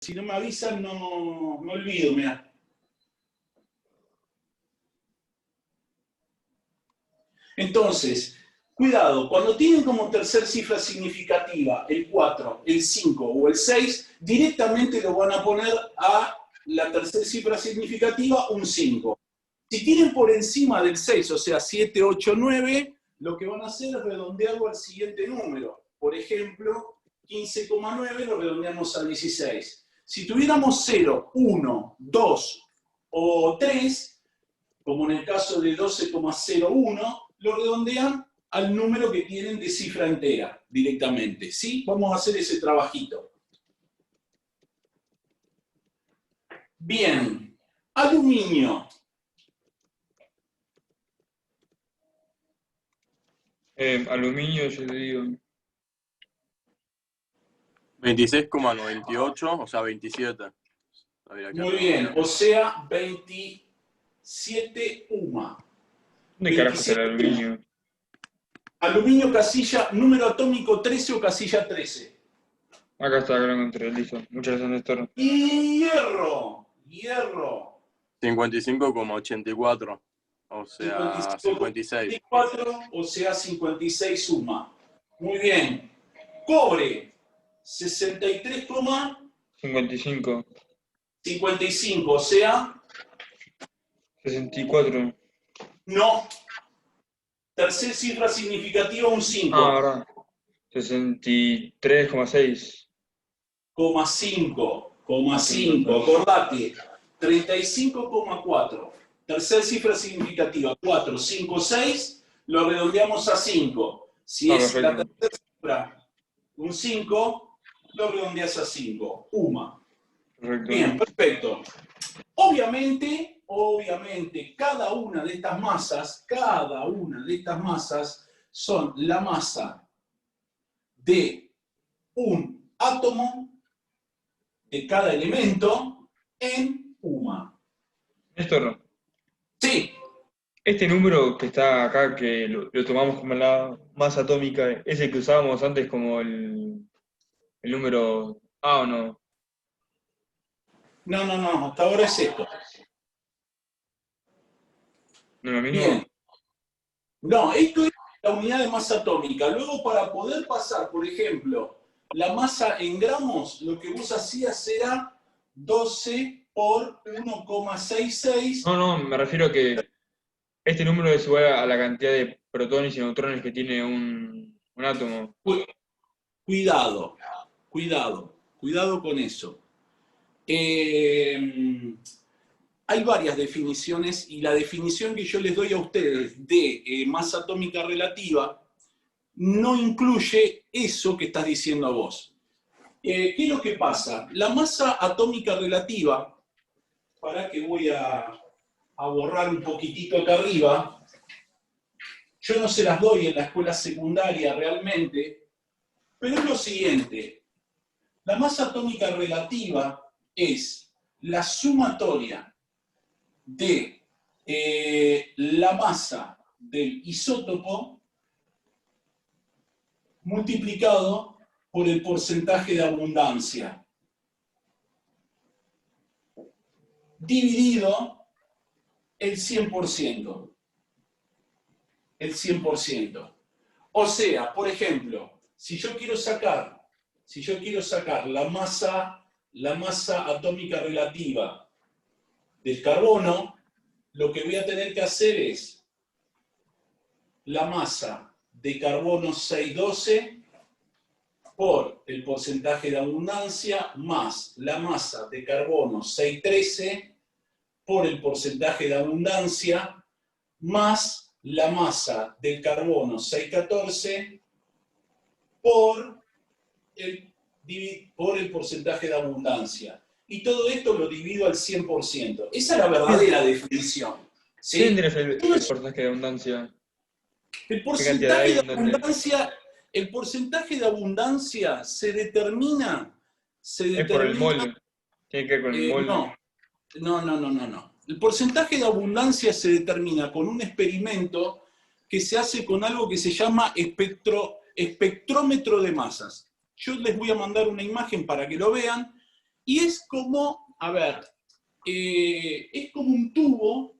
Si no me avisan, no me olvido, mirá. Entonces, cuidado, cuando tienen como tercer cifra significativa el 4, el 5 o el 6, directamente lo van a poner a la tercera cifra significativa un 5. Si tienen por encima del 6, o sea, 7, 8, 9, lo que van a hacer es redondearlo al siguiente número. Por ejemplo, 15,9 lo redondeamos a 16. Si tuviéramos 0, 1, 2 o 3, como en el caso de 12,01, lo redondean al número que tienen de cifra entera directamente. ¿Sí? Vamos a hacer ese trabajito. Bien. Aluminio. Aluminio, yo te digo. 26,98, o sea, 27. Muy bien, o sea, 27 UMA. ¿Dónde carajo está el aluminio? Aluminio, casilla, número atómico 13 o casilla 13. Acá está, acá lo encontré, listo. Muchas gracias, Néstor. Y hierro. Hierro. 55,84, o sea, 56. 54, o sea, 56 suma. Muy bien. Cobre, 55. 55, o sea, 64. no. Tercer cifra significativa, un 5. Ah, verdad. 63,6. 5,5, acordate. 35,4. Tercer cifra significativa, 4, 5, 6, lo redondeamos a 5. Si es la tercera cifra, un 5, lo redondeas a 5. UMA. Correcto. Bien, perfecto. Obviamente, cada una de estas masas son la masa de un átomo de cada elemento en UMA. Néstor, Sí. este número que está acá, que lo tomamos como la masa atómica, ¿es el que usábamos antes como el número A o no? No, hasta ahora es esto. ¿No es lo mismo? Bien. No, esto es la unidad de masa atómica. Luego, para poder pasar, por ejemplo, la masa en gramos, lo que vos hacías era 12 por 1,66. No, me refiero a que este número es igual a la cantidad de protones y neutrones que tiene un átomo. Cuidado con eso. Hay varias definiciones y la definición que yo les doy a ustedes de masa atómica relativa no incluye eso que estás diciendo vos. ¿Qué es lo que pasa? La masa atómica relativa, para que voy a borrar un poquitito acá arriba, yo no se las doy en la escuela secundaria realmente, pero es lo siguiente. La masa atómica relativa es la sumatoria de la masa del isótopo multiplicado por el porcentaje de abundancia dividido el 100%. El 100%. O sea, por ejemplo, si yo quiero sacar la masa atómica relativa del carbono, lo que voy a tener que hacer es la masa de carbono 612 por el porcentaje de abundancia más la masa de carbono 613 por el porcentaje de abundancia más la masa del carbono 614 por el porcentaje de abundancia. Y todo esto lo divido al 100%. Esa es la verdadera definición. ¿Sí? ¿Qué tendrías el porcentaje de abundancia? El porcentaje de abundancia se determina... Es por el mol. Tiene que ver con el mol. No. El porcentaje de abundancia se determina con un experimento que se hace con algo que se llama espectrómetro de masas. Yo les voy a mandar una imagen para que lo vean. Y es como, a ver, es como un tubo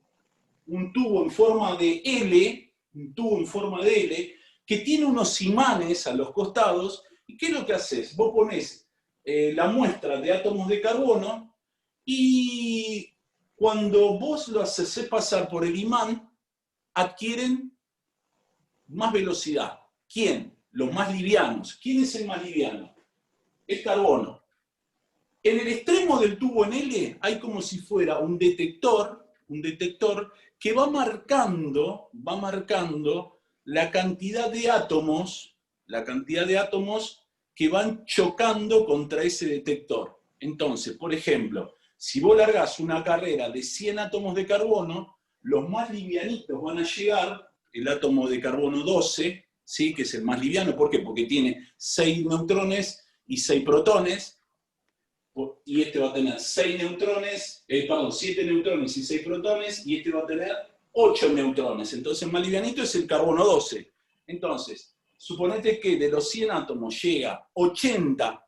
en forma de L, un tubo en forma de L, que tiene unos imanes a los costados. ¿Y qué es lo que haces? Vos ponés la muestra de átomos de carbono y cuando vos lo haces pasar por el imán, adquieren más velocidad. ¿Quién? Los más livianos. ¿Quién es el más liviano? El carbono. En el extremo del tubo en L hay como si fuera un detector que va marcando la cantidad de átomos que van chocando contra ese detector. Entonces, por ejemplo, si vos largás una carrera de 100 átomos de carbono, los más livianitos van a llegar, el átomo de carbono 12, ¿sí? Que es el más liviano. ¿Por qué? Porque tiene 6 neutrones y 6 protones, y este va a tener 7 neutrones y 6 protones, y este va a tener 8 neutrones. Entonces el más livianito es el carbono 12. Entonces, suponete que de los 100 átomos llegan 80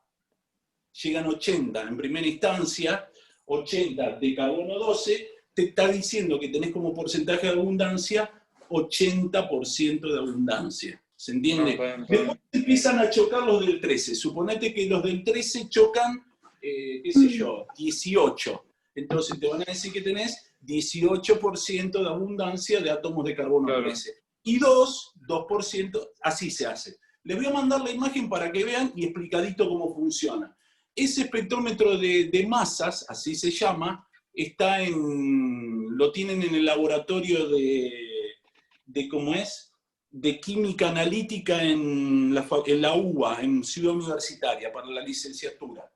en primera instancia, 80 de carbono 12, te está diciendo que tenés como porcentaje de abundancia 80% de abundancia. ¿Se entiende? Después empiezan a chocar los del 13. Suponete que los del 13 chocan, qué sé yo, 18. Entonces te van a decir que tenés 18% de abundancia de átomos de carbono 13. Y 2%, así se hace. Les voy a mandar la imagen para que vean y explicadito cómo funciona. Ese espectrómetro de masas, así se llama, lo tienen en el laboratorio de ¿cómo es? De química analítica en la UBA, en Ciudad Universitaria, para la licenciatura.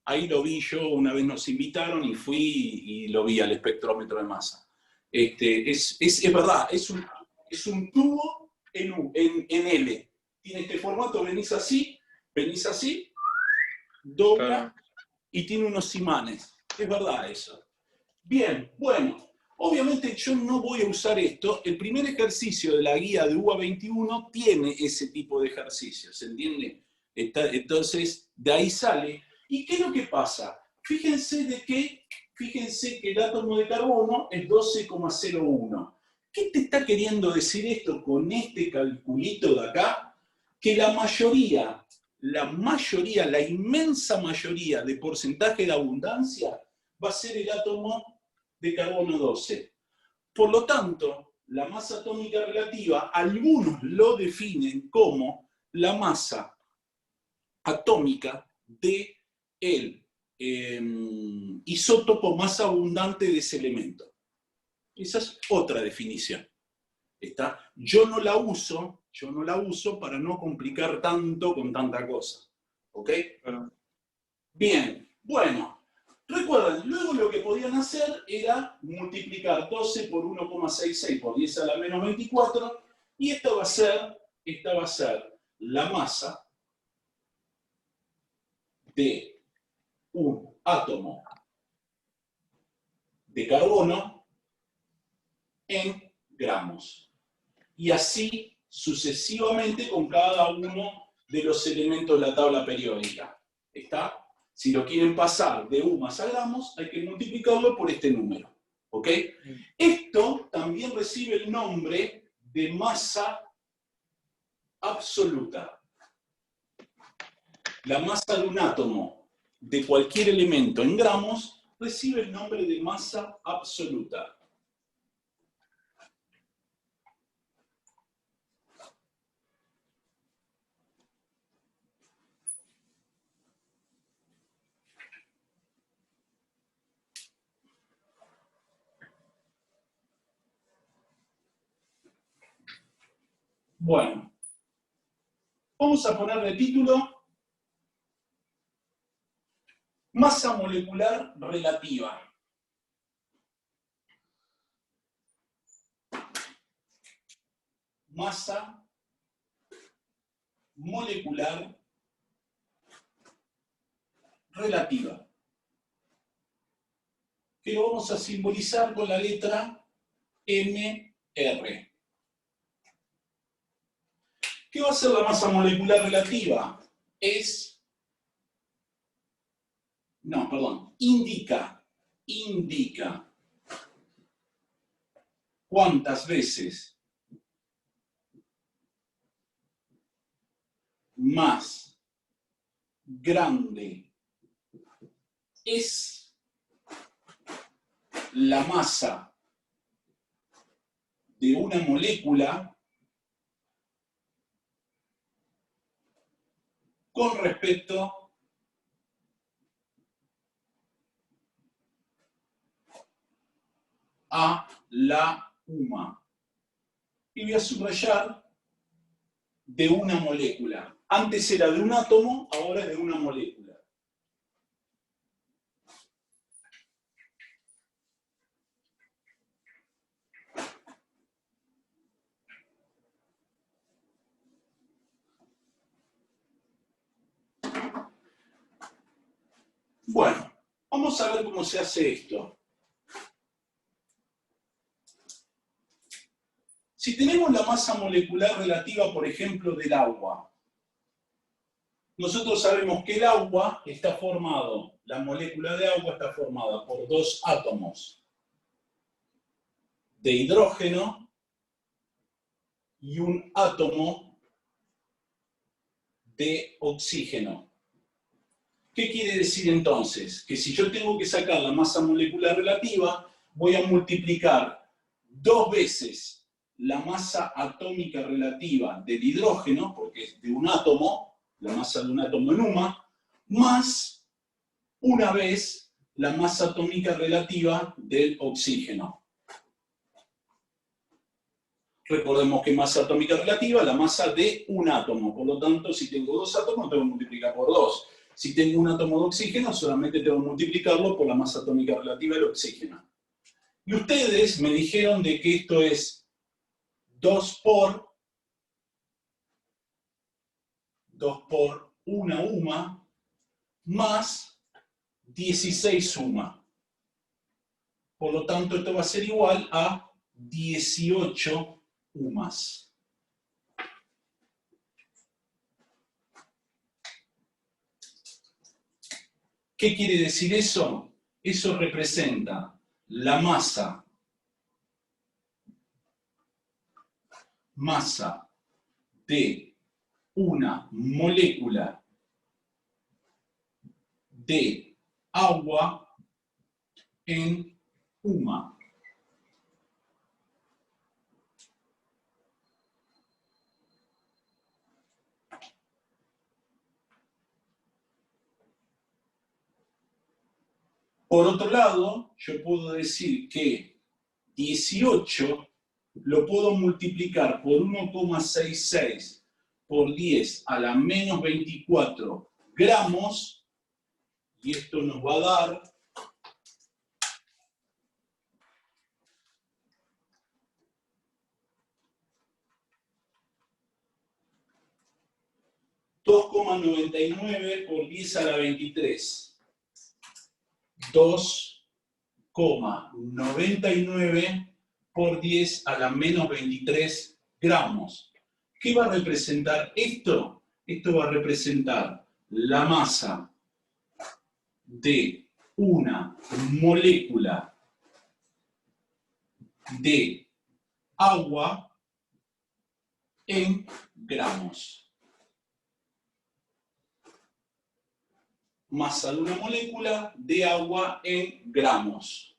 Ahí lo vi yo, una vez nos invitaron y fui y lo vi al espectrómetro de masa. Es verdad, es un tubo en L. Tiene este formato, venís así, dobla y tiene unos imanes. Es verdad eso. Bien, bueno. Obviamente yo no voy a usar esto. El primer ejercicio de la guía de UBA 21 tiene ese tipo de ejercicios, ¿se entiende? Entonces, de ahí sale. ¿Y qué es lo que pasa? Fíjense que el átomo de carbono es 12,01. ¿Qué te está queriendo decir esto con este calculito de acá? Que la inmensa mayoría de porcentaje de abundancia va a ser el átomo de carbono 12. Por lo tanto, la masa atómica relativa, algunos lo definen como la masa atómica del isótopo más abundante de ese elemento. Esa es otra definición. ¿Está? Yo no la uso para no complicar tanto con tanta cosa. ¿Ok? Bien, bueno. Recuerden, luego lo que podían hacer era multiplicar 12 por 1,66 por 10 a la menos 24, y esta va a ser la masa de un átomo de carbono en gramos. Y así sucesivamente con cada uno de los elementos de la tabla periódica. ¿Está? Si lo quieren pasar de UMAS a gramos, hay que multiplicarlo por este número. ¿Ok? Esto también recibe el nombre de masa absoluta. La masa de un átomo de cualquier elemento en gramos recibe el nombre de masa absoluta. Bueno, vamos a ponerle título masa molecular relativa. Masa molecular relativa. Que lo vamos a simbolizar con la letra MR. ¿Qué va a ser la masa molecular relativa? Es no, perdón, indica cuántas veces más grande es la masa de una molécula con respecto a la UMA. Y voy a subrayar de una molécula. Antes era de un átomo, ahora es de una molécula. Bueno, vamos a ver cómo se hace esto. Si tenemos la masa molecular relativa, por ejemplo, del agua, nosotros sabemos que el agua está formado, la molécula de agua está formada por dos átomos de hidrógeno y un átomo de oxígeno. ¿Qué quiere decir entonces? Que si yo tengo que sacar la masa molecular relativa, voy a multiplicar 2 veces la masa atómica relativa del hidrógeno, porque es de un átomo, la masa de un átomo en UMA, más una vez la masa atómica relativa del oxígeno. Recordemos que masa atómica relativa, la masa de un átomo. Por lo tanto, si tengo 2 átomos, tengo que multiplicar por 2. Si tengo un átomo de oxígeno, solamente tengo que multiplicarlo por la masa atómica relativa del oxígeno. Y ustedes me dijeron de que esto es 2 por 1 UMA más 16 UMA. Por lo tanto, esto va a ser igual a 18 UMAs. ¿Qué quiere decir eso? Eso representa la masa de una molécula de agua en UMA. Por otro lado, yo puedo decir que 18 lo puedo multiplicar por 1,66 por 10 a la menos 24 gramos, y esto nos va a dar 2,99 por 10 a la 23. 2,99 por 10 a la menos 23 gramos. ¿Qué va a representar esto? Esto va a representar la masa de una molécula de agua en gramos. Masa de una molécula de agua en gramos.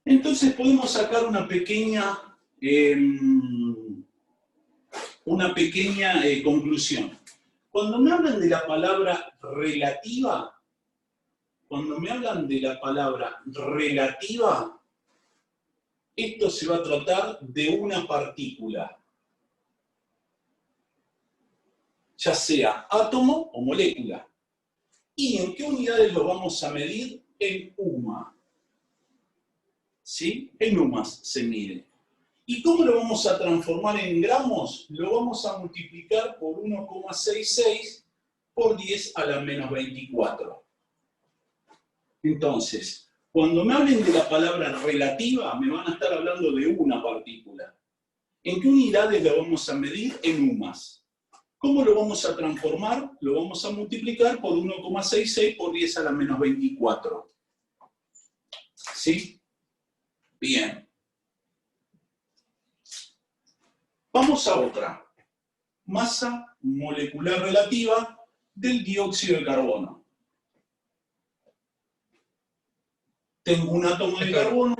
Entonces podemos sacar una pequeña conclusión. Cuando me hablan de la palabra relativa, esto se va a tratar de una partícula, ya sea átomo o molécula. ¿Y en qué unidades lo vamos a medir? En UMA. ¿Sí? En UMAs se mide. ¿Y cómo lo vamos a transformar en gramos? Lo vamos a multiplicar por 1,66 por 10 a la menos 24. Entonces, cuando me hablen de la palabra relativa, me van a estar hablando de una partícula. ¿En qué unidades lo vamos a medir? En UMAS. ¿Cómo lo vamos a transformar? Lo vamos a multiplicar por 1,66 por 10 a la menos 24. ¿Sí? Bien. Vamos a otra. Masa molecular relativa del dióxido de carbono. Tengo un átomo de carbono.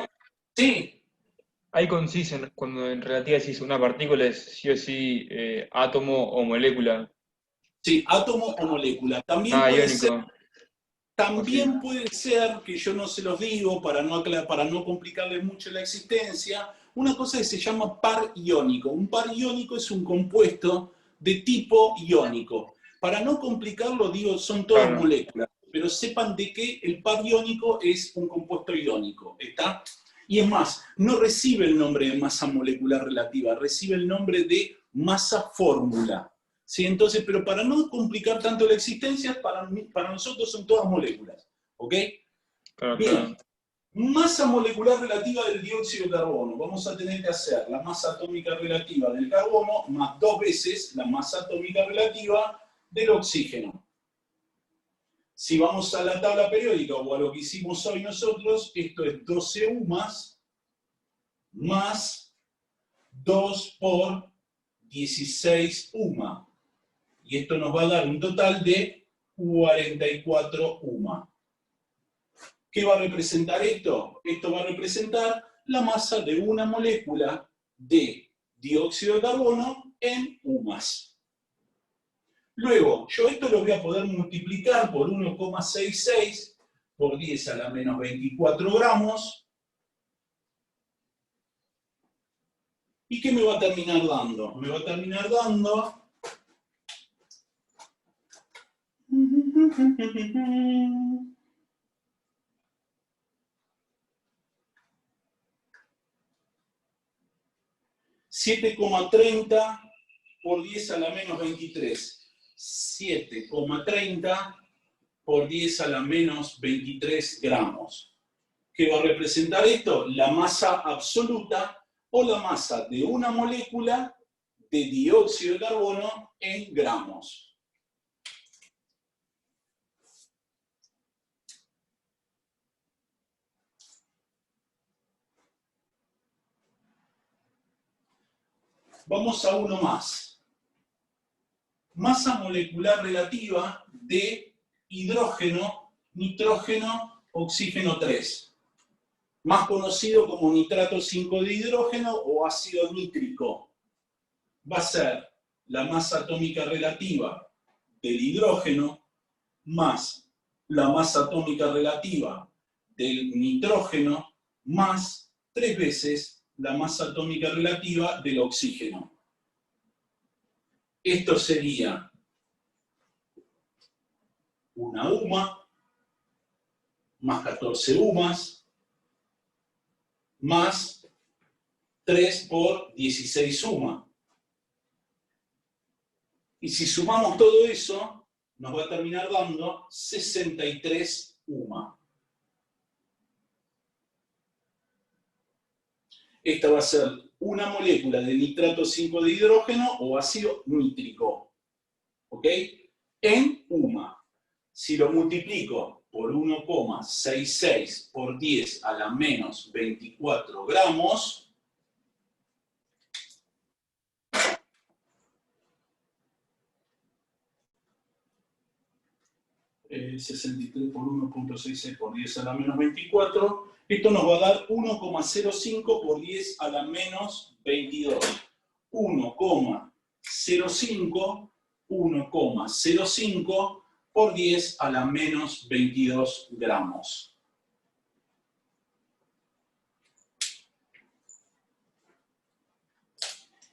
Sí. Ahí consiste, cuando en relativa decís una partícula es sí o sí átomo o molécula. Sí, átomo o molécula. Iónico. O sí. También puede ser, que yo no se los digo para no complicarle mucho la existencia, una cosa que se llama par iónico. Un par iónico es un compuesto de tipo iónico. Para no complicarlo, digo, son todas Claro. moléculas, pero sepan de que el par iónico es un compuesto iónico, ¿está? Y es más, no recibe el nombre de masa molecular relativa, recibe el nombre de masa fórmula. ¿Sí? Entonces, pero para no complicar tanto la existencia, para nosotros son todas moléculas. ¿Ok? Claro, Bien. claro. Masa molecular relativa del dióxido de carbono. Vamos a tener que hacer la masa atómica relativa del carbono más 2 veces la masa atómica relativa del oxígeno. Si vamos a la tabla periódica o a lo que hicimos hoy nosotros, esto es 12 UMAS más 2 por 16 UMA. Y esto nos va a dar un total de 44 UMA. ¿Qué va a representar esto? Esto va a representar la masa de una molécula de dióxido de carbono en UMAS. Luego, yo esto lo voy a poder multiplicar por 1,66 por 10 a la menos 24 gramos. ¿Y qué me va a terminar dando? Me va a terminar dando 7,30 por 10 a la menos 23. 7,30 por 10 a la menos 23 gramos. ¿Qué va a representar esto? La masa absoluta o la masa de una molécula de dióxido de carbono en gramos. Vamos a uno más. Masa molecular relativa de hidrógeno, nitrógeno, oxígeno 3. Más conocido como nitrato 5 de hidrógeno o ácido nítrico. Va a ser la masa atómica relativa del hidrógeno más la masa atómica relativa del nitrógeno más 3 veces la masa atómica relativa del oxígeno. Esto sería una UMA más 14 UMAS más 3 por 16 UMA. Y si sumamos todo eso, nos va a terminar dando 63 UMA. Esta va a ser una molécula de nitrato 5 de hidrógeno o ácido nítrico. ¿Ok? En UMA. Si lo multiplico por 1,66 por 10 a la menos 24 gramos, eh, 63 por 1,66 por 10 a la menos 24, esto nos va a dar 1,05 por 10 a la menos 22. 1,05 por 10 a la menos 22 gramos.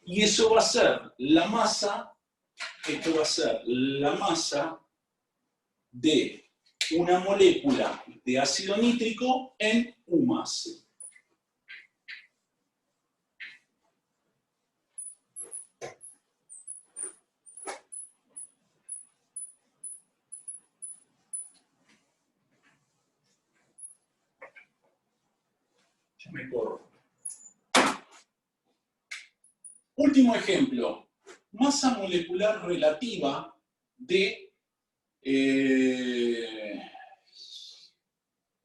Y eso va a ser la masa, esto va a ser la masa de una molécula de ácido nítrico en UMAS. Ya me corro. Último ejemplo. Masa molecular relativa de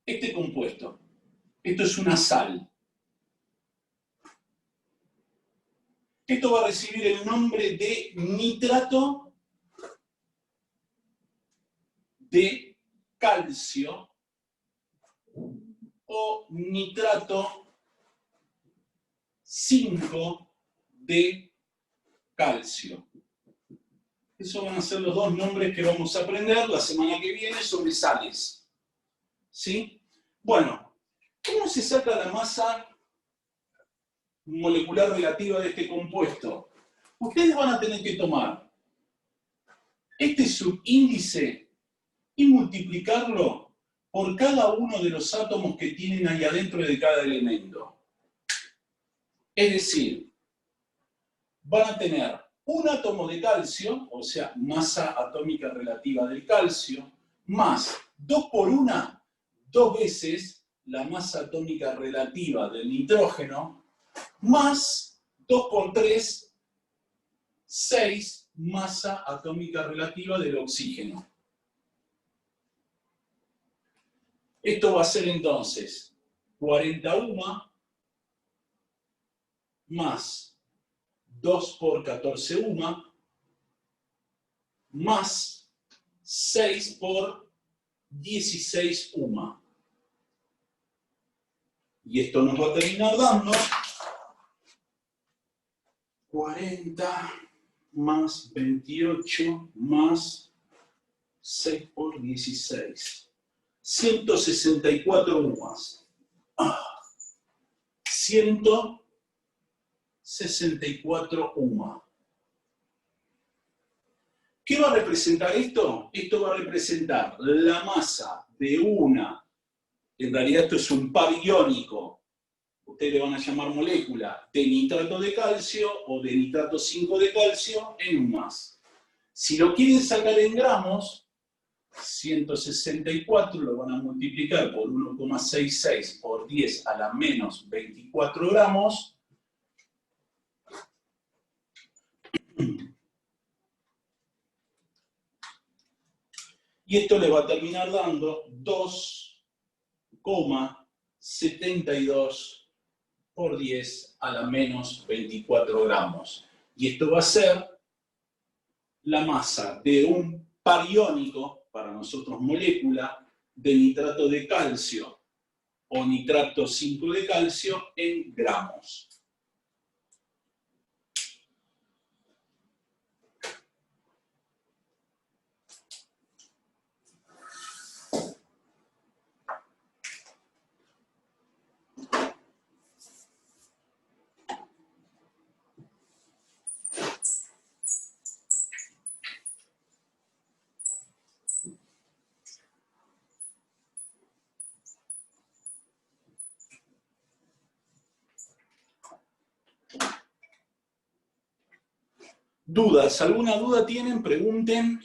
este compuesto. Esto es una sal. Esto va a recibir el nombre de nitrato de calcio o nitrato 5 de calcio. Esos van a ser los dos nombres que vamos a aprender la semana que viene sobre sales. ¿Sí? Bueno, ¿cómo se saca la masa molecular relativa de este compuesto? Ustedes van a tener que tomar este subíndice y multiplicarlo por cada uno de los átomos que tienen ahí adentro de cada elemento. Es decir, van a tener un átomo de calcio, o sea, masa atómica relativa del calcio, más 2 por 1, 2 veces la masa atómica relativa del nitrógeno, más 2 por 3, 6 masa atómica relativa del oxígeno. Esto va a ser entonces 41 más 2 por 14 UMA más 6 por 16 UMA. Y esto nos va a terminar dando 40 más 28 más 6 por 16. 164 UMAs. 164 UMA. ¿Qué va a representar esto? Esto va a representar la masa de una, en realidad esto es un par iónico, ustedes le van a llamar molécula, de nitrato de calcio o de nitrato 5 de calcio en UMAs. Si lo quieren sacar en gramos, 164 lo van a multiplicar por 1,66 por 10 a la menos 24 gramos. Y esto le va a terminar dando 2,72 por 10 a la menos 24 gramos. Y esto va a ser la masa de un par iónico, para nosotros molécula, de nitrato de calcio o nitrato 5 de calcio en gramos. ¿Dudas? ¿Alguna duda tienen? Pregunten.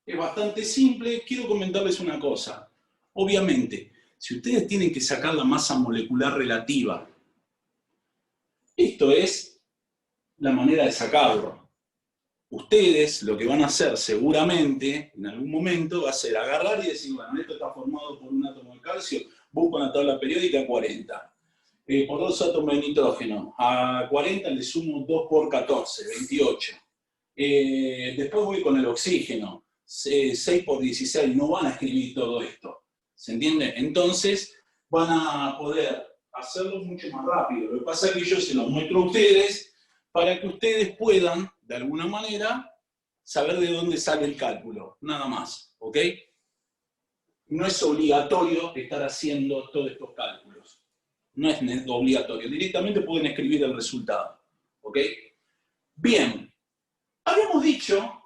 Es bastante simple. Quiero comentarles una cosa. Obviamente, si ustedes tienen que sacar la masa molecular relativa, esto es la manera de sacarlo. Ustedes lo que van a hacer seguramente, en algún momento, va a ser agarrar y decir, bueno, esto está formado por un átomo de calcio, busco en la tabla periódica 40. Por 2 átomos de nitrógeno, a 40 le sumo 2 por 14, 28. Después voy con el oxígeno, 6 por 16, no van a escribir todo esto. ¿Se entiende? Entonces van a poder hacerlo mucho más rápido. Lo que pasa es que yo se los muestro a ustedes para que ustedes puedan, de alguna manera, saber de dónde sale el cálculo. Nada más, ¿ok? No es obligatorio estar haciendo todos estos cálculos. No es obligatorio. Directamente pueden escribir el resultado. ¿Ok? Bien. Habíamos dicho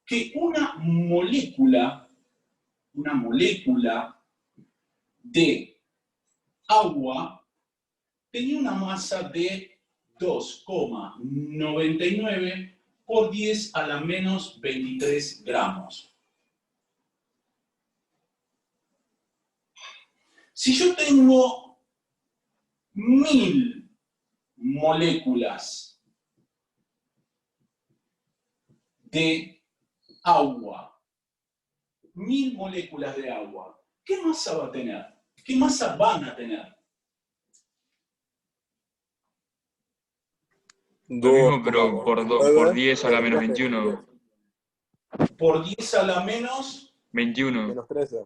que una molécula de agua tenía una masa de 2,99 por 10 a la menos 23 gramos. Si yo tengo 1000 moléculas de agua. 1000 moléculas de agua. ¿Qué masa va a tener? ¿Qué masa van a tener? Lo mismo, pero por 2,9 10 a la menos 21. Por 10 a la menos 21. menos 13.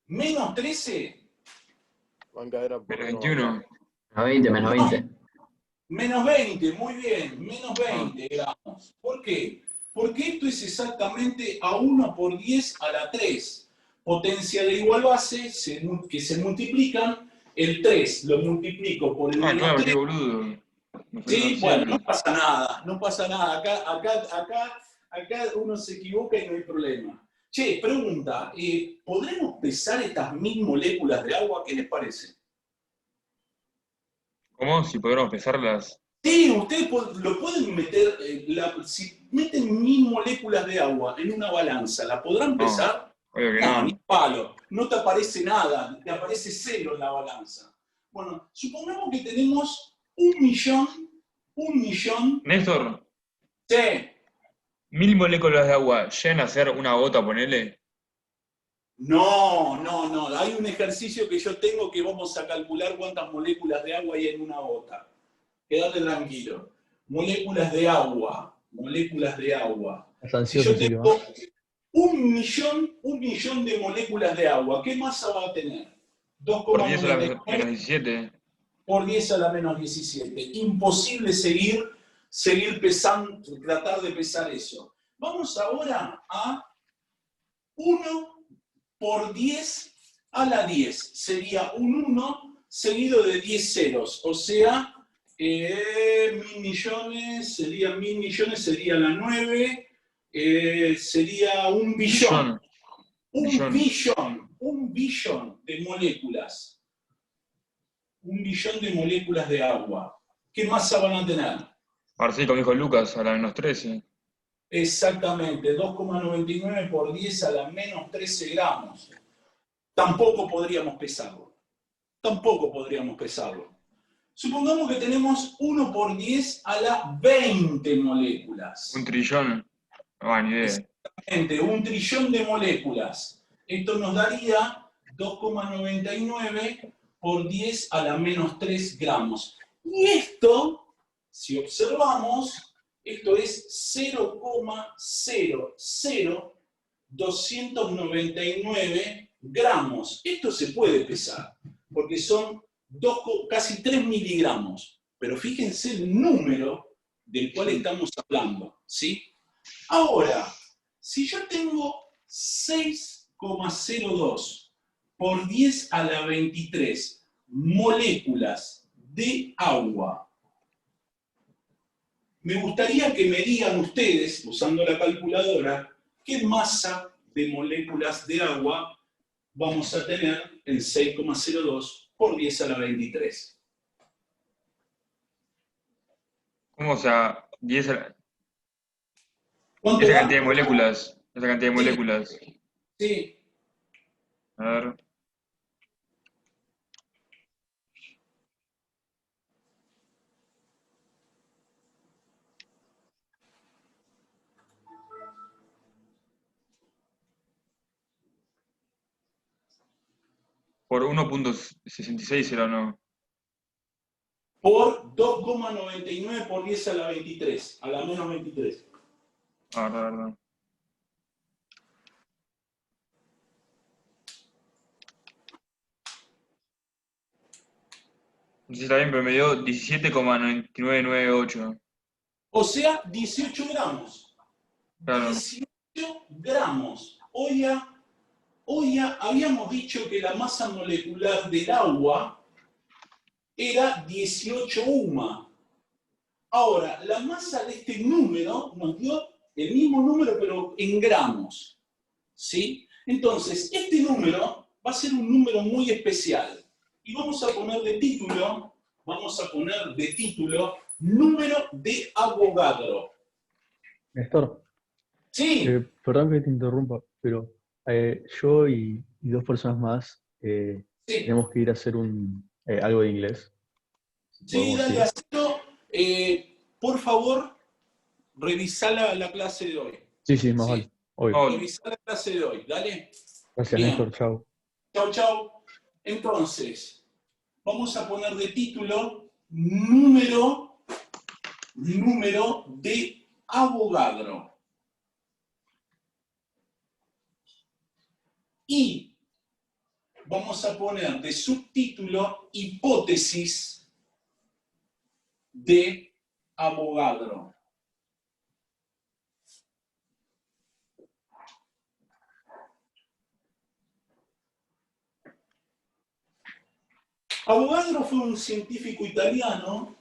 menos 13. Banca era por Menos uno 21. banca. Menos 20, menos 20. Menos 20, muy bien, menos 20 gramos. ¿Por qué? Porque esto es exactamente a 1 por 10 a la 3. Potencia de igual base que se multiplican. El 3 lo multiplico por el menos Claro, 3. qué boludo. Me Sí, faltaron bueno, 7. no pasa nada, no pasa nada. Acá uno se equivoca y no hay problema. Che, pregunta, ¿podremos pesar estas 1000 moléculas de agua? ¿Qué les parece? ¿Cómo? Si podremos pesarlas. Sí, ustedes lo pueden meter, si meten 1000 moléculas de agua en una balanza, ¿la podrán No, pesar? obvio que No, ni no. palo, no te aparece nada, te aparece 0 en la balanza. Bueno, supongamos que tenemos 1 millón, Néstor, sí, 1000 moléculas de agua, ¿llegan a ser una gota, ponele? no, hay un ejercicio que yo tengo que vamos a calcular cuántas moléculas de agua hay en una gota. Quédate tranquilo. Moléculas de agua. Es Si yo ansioso, Silvio. tengo 1 millón de moléculas de agua, ¿qué masa va a tener? Por 10 a la menos 2,99 17. por 10 a la menos 17. Imposible seguir pesando, tratar de pesar eso. Vamos ahora a 1 por 10 a la 10. Sería un 1 seguido de 10 ceros. O sea, 1000 millones, sería la 9. Sería un billón. Un billón de moléculas. Un billón de moléculas de agua. ¿Qué masa van a tener? Ahora sí, como dijo Lucas, a la menos 13. Exactamente, 2,99 por 10 a la menos 13 gramos. Tampoco podríamos pesarlo. Supongamos que tenemos 1 por 10 a la 20 moléculas. Un trillón. No, ni idea. Exactamente, 1 trillón de moléculas. Esto nos daría 2,99 por 10 a la menos 3 gramos. Y esto, si observamos, esto es 0,00299 gramos. Esto se puede pesar, porque son casi 3 miligramos. Pero fíjense el número del cual estamos hablando, ¿sí? Ahora, si yo tengo 6,02 por 10 a la 23 moléculas de agua, me gustaría que me digan ustedes, usando la calculadora, qué masa de moléculas de agua vamos a tener en 6,02 por 10 a la 23. ¿Cómo? O sea, 10 a la... ¿Cuánto Esa da? cantidad de moléculas. Esa cantidad de moléculas. Sí. A ver. Por 1,66 era, ¿no? Por 2,99 por 10 a la 23, a la menos 23. A ver. No sé si está bien, pero me dio 17,9998. O sea, 18 gramos. Claro. 18 gramos. Hoy habíamos dicho que la masa molecular del agua era 18 UMA. Ahora, la masa de este número nos dio el mismo número, pero en gramos. ¿Sí? Entonces, este número va a ser un número muy especial. Y vamos a poner de título, número de Avogadro. Néstor, Sí, perdón que te interrumpa, pero yo y dos personas más sí. tenemos que ir a hacer un Algo de inglés. Sí, Podemos dale, ir. hacelo. Por favor, revisá la clase de hoy. Sí, más ¿Sí? vale. Obvio. Hola. Revisá la clase de hoy, dale. Gracias, Bien. Néstor. Chao. Chau, chau. Entonces, vamos a poner de título número de Avogadro. Y vamos a poner de subtítulo hipótesis de Avogadro. Avogadro fue un científico italiano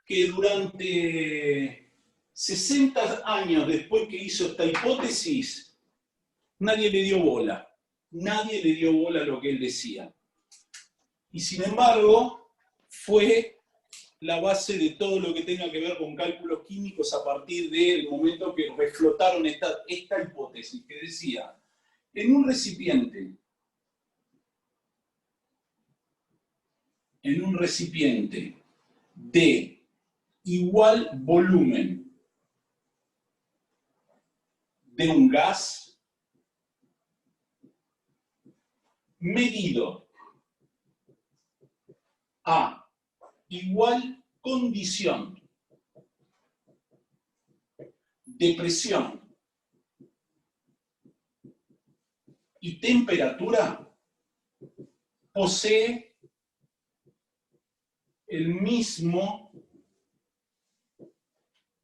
que durante 60 años después que hizo esta hipótesis, nadie le dio bola. Nadie le dio bola a lo que él decía. Y sin embargo, fue la base de todo lo que tenga que ver con cálculos químicos a partir del momento que reflotaron esta hipótesis, que decía, en un recipiente de igual volumen de un gas medido a igual condición de presión y temperatura, posee el mismo,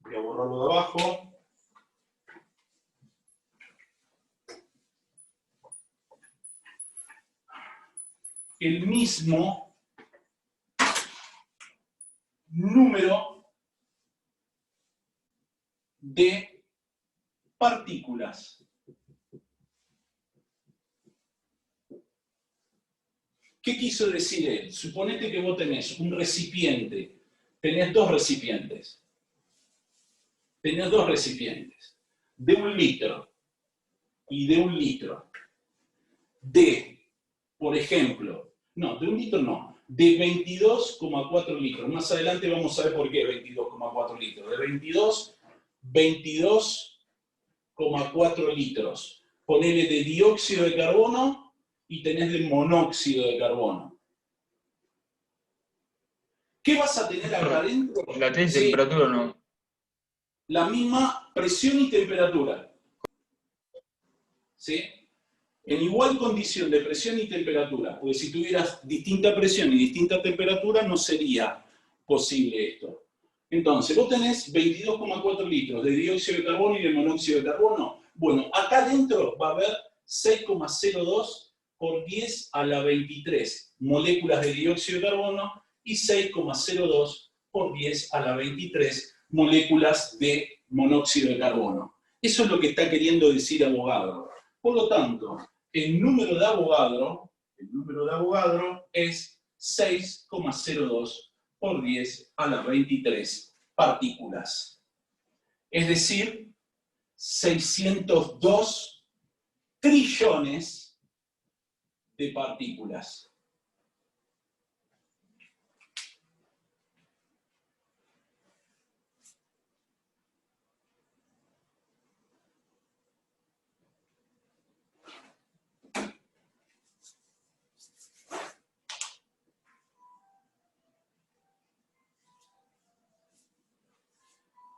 voy a borrarlo de abajo, el mismo número de partículas. ¿Qué quiso decir él? Suponete que vos tenés un recipiente, tenés dos recipientes, de 1 litro y de 1 litro, por ejemplo, no, de 1 litro no, de 22,4 litros. Más adelante vamos a ver por qué 22,4 litros. De 22,4 litros. Ponele de dióxido de carbono y tenés de monóxido de carbono. ¿Qué vas a tener acá adentro? ¿La tenés Sí, temperatura o no? la misma presión y temperatura. ¿Sí? En igual condición de presión y temperatura, porque si tuvieras distinta presión y distinta temperatura no sería posible esto. Entonces, vos tenés 22,4 litros de dióxido de carbono y de monóxido de carbono. Bueno, acá adentro va a haber 6,02 por 10 a la 23 moléculas de dióxido de carbono y 6,02 por 10 a la 23 moléculas de monóxido de carbono. Eso es lo que está queriendo decir Avogadro. Por lo tanto, el número de Avogadro es 6,02 por 10 a la 23 partículas. Es decir, 602 trillones de partículas.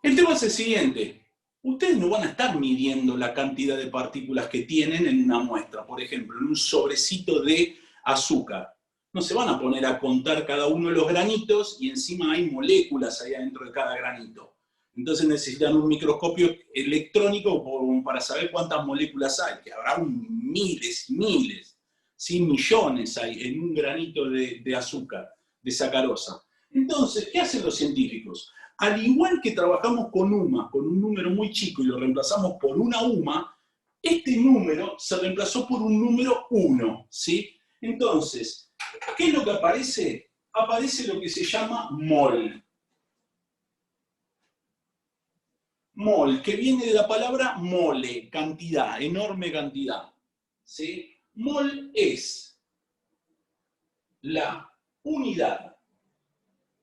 El tema es el siguiente. Ustedes no van a estar midiendo la cantidad de partículas que tienen en una muestra. Por ejemplo, en un sobrecito de azúcar. No se van a poner a contar cada uno de los granitos y encima hay moléculas ahí adentro de cada granito. Entonces necesitan un microscopio electrónico para saber cuántas moléculas hay, que habrá miles y miles, ¿sí? Millones hay en un granito de azúcar, de sacarosa. Entonces, ¿qué hacen los científicos? Al igual que trabajamos con UMA, con un número muy chico y lo reemplazamos por una UMA, este número se reemplazó por un número 1, ¿sí? Entonces, ¿qué es lo que aparece? Aparece lo que se llama mol. Mol, que viene de la palabra mole, cantidad, enorme cantidad, ¿sí? Mol es la unidad.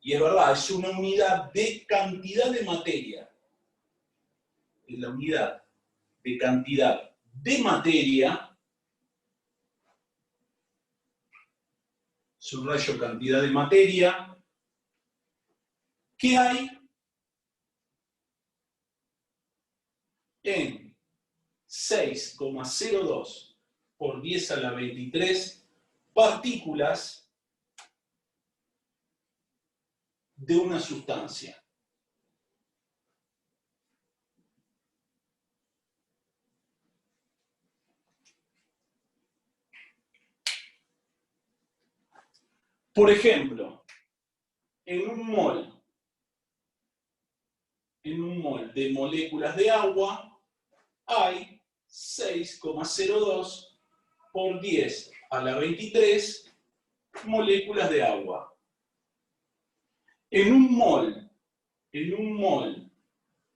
Y es verdad, es una unidad de cantidad de materia. Es la unidad de cantidad de materia, subrayo cantidad de materia, que hay en 6,02 por 10 a la 23 partículas de una sustancia. Por ejemplo, en un mol de moléculas de agua hay 6,02 por 10 a la 23 moléculas de agua. En un mol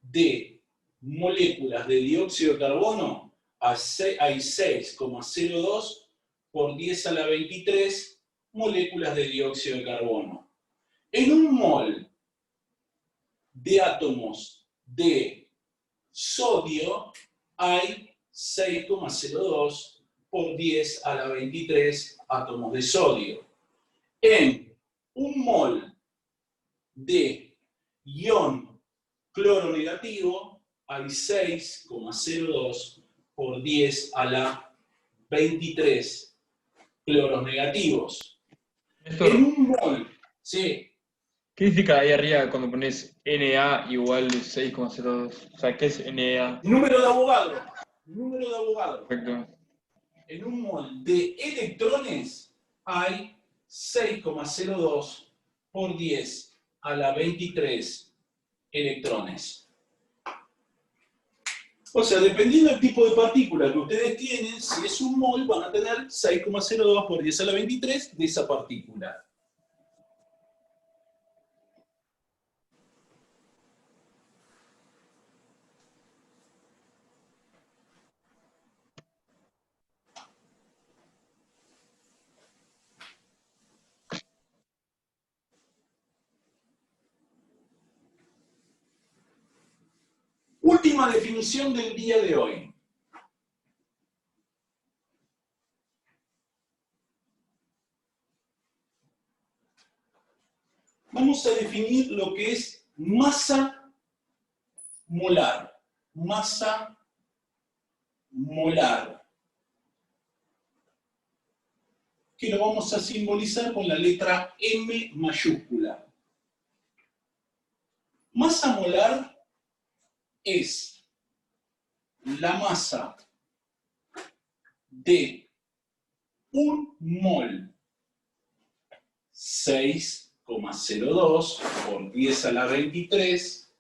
de moléculas de dióxido de carbono hay 6,02 por 10 a la 23 moléculas de dióxido de carbono. En un mol de átomos de sodio hay 6,02 por 10 a la 23 átomos de sodio. En un mol de ion cloro negativo hay 6,02 por 10 a la 23 cloros negativos. Néstor, En un mol, sí. ¿qué significa ahí arriba cuando pones Na igual 6,02? O sea, ¿qué es Na? Número de Avogadro. Número de Avogadro. Perfecto. En un mol de electrones hay 6,02 por 10 a la 23 electrones. O sea, dependiendo del tipo de partícula que ustedes tienen, si es un mol, van a tener 6,02 por 10 a la 23 de esa partícula. Última definición del día de hoy. Vamos a definir lo que es masa molar. Masa molar. Que lo vamos a simbolizar con la letra M mayúscula. Masa molar es la masa de un mol 6,02 por 10 a la 23,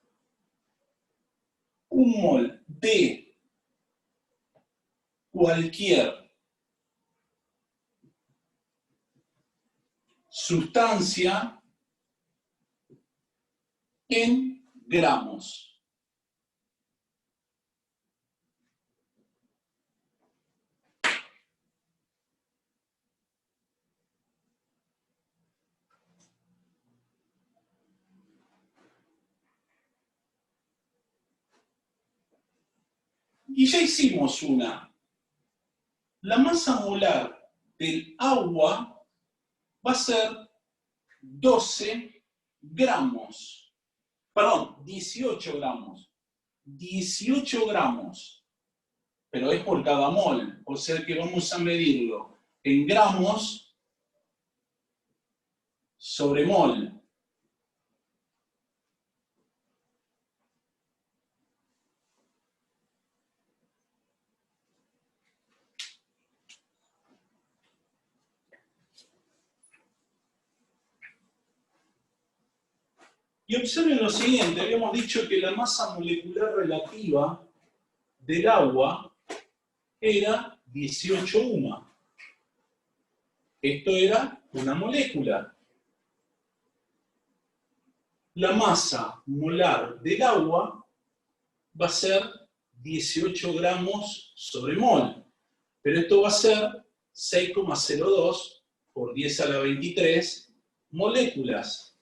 un mol de cualquier sustancia en gramos. Y ya hicimos una. La masa molar del agua va a ser 12 gramos. Perdón, 18 gramos. 18 gramos. Pero es por cada mol. O sea que vamos a medirlo en gramos sobre mol. Y observen lo siguiente, habíamos dicho que la masa molecular relativa del agua era 18 UMA. Esto era una molécula. La masa molar del agua va a ser 18 gramos sobre mol. Pero esto va a ser 6,02 por 10 a la 23 moléculas.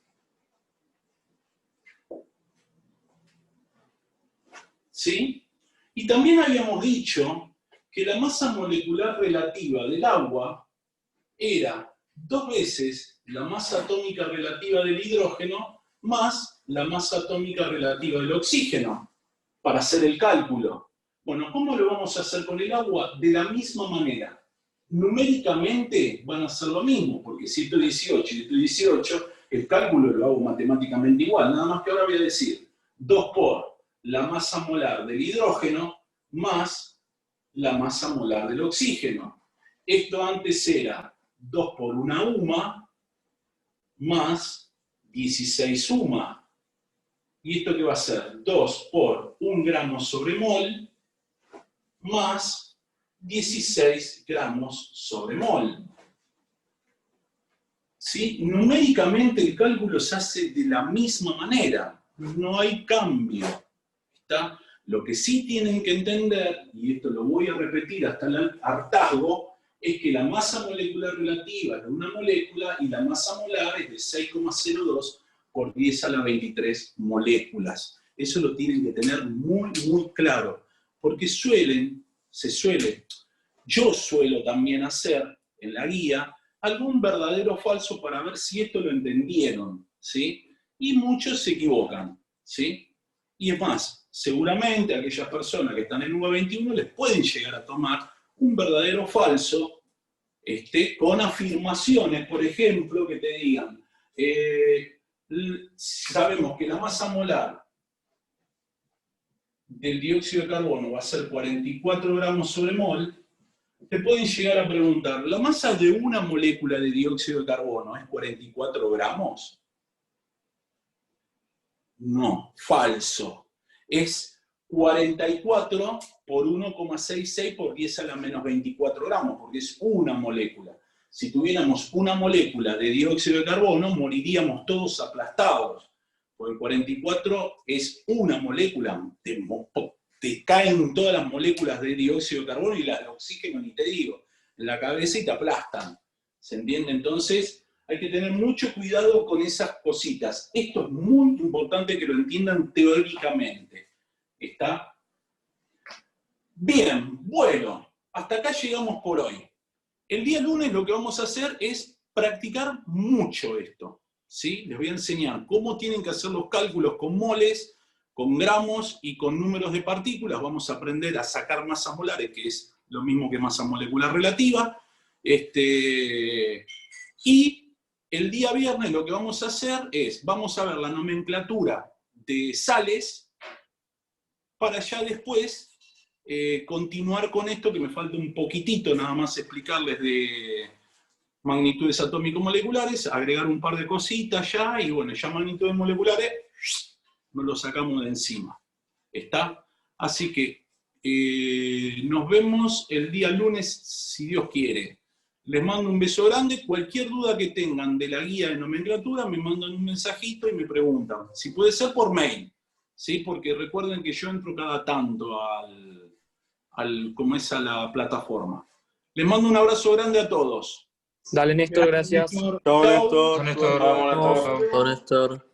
¿Sí? Y también habíamos dicho que la masa molecular relativa del agua era 2 veces la masa atómica relativa del hidrógeno más la masa atómica relativa del oxígeno, para hacer el cálculo. Bueno, ¿cómo lo vamos a hacer con el agua? De la misma manera. Numéricamente van a ser lo mismo, porque si esto es 18 y esto es 18, el cálculo lo hago matemáticamente igual, nada más que ahora voy a decir 2 por la masa molar del hidrógeno más la masa molar del oxígeno. Esto antes era 2 por una UMA más 16 UMA. ¿Y esto qué va a ser? 2 por 1 gramo sobre mol más 16 gramos sobre mol. ¿Sí? Numéricamente el cálculo se hace de la misma manera, no hay cambio. ¿Está? Lo que sí tienen que entender, y esto lo voy a repetir hasta el hartazgo, es que la masa molecular relativa es de una molécula y la masa molar es de 6,02 por 10 a la 23 moléculas. Eso lo tienen que tener muy, muy claro, porque yo suelo también hacer en la guía algún verdadero o falso para ver si esto lo entendieron, ¿sí? Y muchos se equivocan, ¿sí? Y es más, seguramente aquellas personas que están en UBA21 les pueden llegar a tomar un verdadero o falso con afirmaciones, por ejemplo, que te digan, sabemos que la masa molar del dióxido de carbono va a ser 44 gramos sobre mol. Te pueden llegar a preguntar, ¿la masa de una molécula de dióxido de carbono es 44 gramos? No, falso. Es 44 por 1,66 por 10 a la menos 24 gramos, porque es una molécula. Si tuviéramos una molécula de dióxido de carbono, moriríamos todos aplastados. Porque 44 es una molécula. Te caen todas las moléculas de dióxido de carbono y las de oxígeno, ni te digo, en la cabeza y te aplastan. ¿Se entiende? Entonces, hay que tener mucho cuidado con esas cositas. Esto es muy importante que lo entiendan teóricamente. ¿Está? Bien, bueno, hasta acá llegamos por hoy. El día lunes lo que vamos a hacer es practicar mucho esto, ¿sí? Les voy a enseñar cómo tienen que hacer los cálculos con moles, con gramos y con números de partículas. Vamos a aprender a sacar masas molares, que es lo mismo que masa molecular relativa. Y el día viernes lo que vamos a hacer es, vamos a ver la nomenclatura de sales, para ya después continuar con esto, que me falta un poquitito nada más explicarles de magnitudes atómico-moleculares, agregar un par de cositas ya, y bueno, ya magnitudes moleculares, nos lo sacamos de encima. ¿Está? Así que nos vemos el día lunes, si Dios quiere. Les mando un beso grande. Cualquier duda que tengan de la guía de nomenclatura, me mandan un mensajito y me preguntan. Si puede ser por mail, ¿sí? Porque recuerden que yo entro cada tanto como es a la plataforma. Les mando un abrazo grande a todos. Dale, Néstor, gracias. Chao, Chao. Néstor. Con esto, Vamos, Néstor. Chao, Néstor.